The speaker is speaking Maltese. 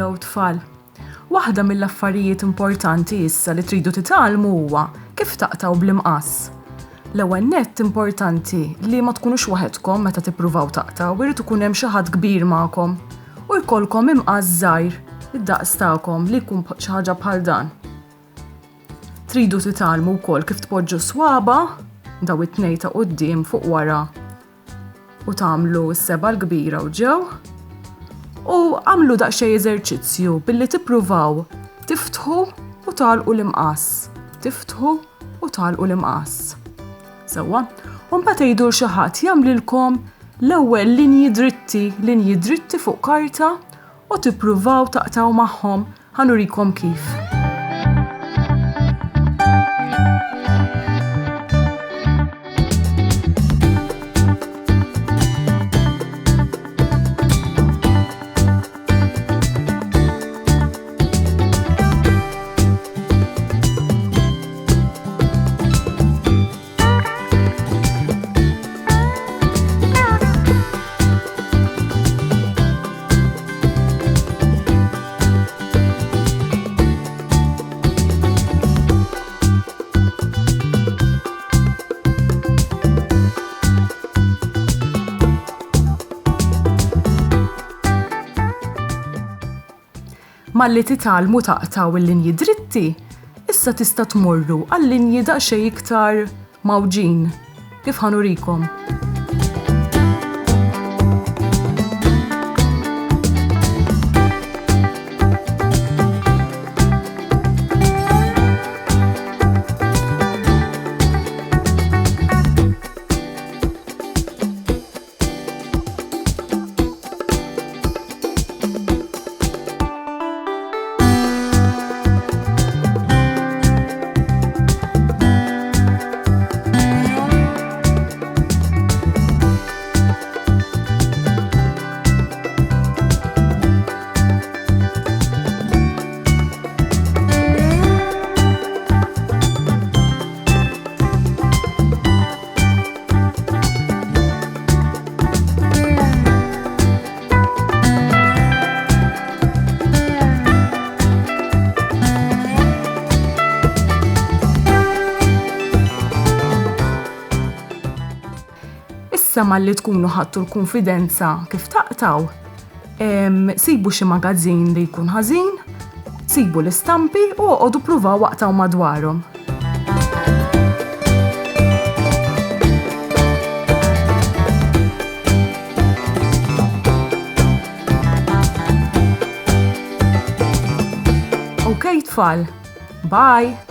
Hello tfal. Waħda mill-affarijiet importanti issa li tridu titgħallmu huwa kif taqtgħu bl-imqass. L-ewwel nett importanti li ma tkunux waħedkom meta tippruvaw taqtgħu, irid ikun hemm xi ħadd kbir magħkom u jkollkom imqass żgħir id-daqs tagħkom li jkun xi ħaġa bħal dan. Tridu titgħallmu wkoll kif tpoġġu swaba' daw it-tnejn ta' quddiem fuq wara u tagħmlu s-seba' l-kbira u ġew u għamlu daqsxejn eżerċizzju billi tippruvaw tiftħu u tagħlqu l-imqass. Tiftħu u tagħlqu l-imqass. Sewwa, u mbagħad tgħidu l xi ħadd jagħmlilkom l-ewwel linji dritti fuq karta u tippruvaw taqtgħu magħhom ħanurikom kif. Malli titgħallmu taqtgħu il-linji dritti, issa tista' tmorru għal-linji daqsxejn iktar mawġin kif ħanurikom. Issa malli tkunu ħadtu l-konfidenza kif taqtgħu, sibu xi magazzin li jkun ħażin, sibu l-istampi u oqgħodu pruvaw waqtaw madwarhom. Okay tfal, bye!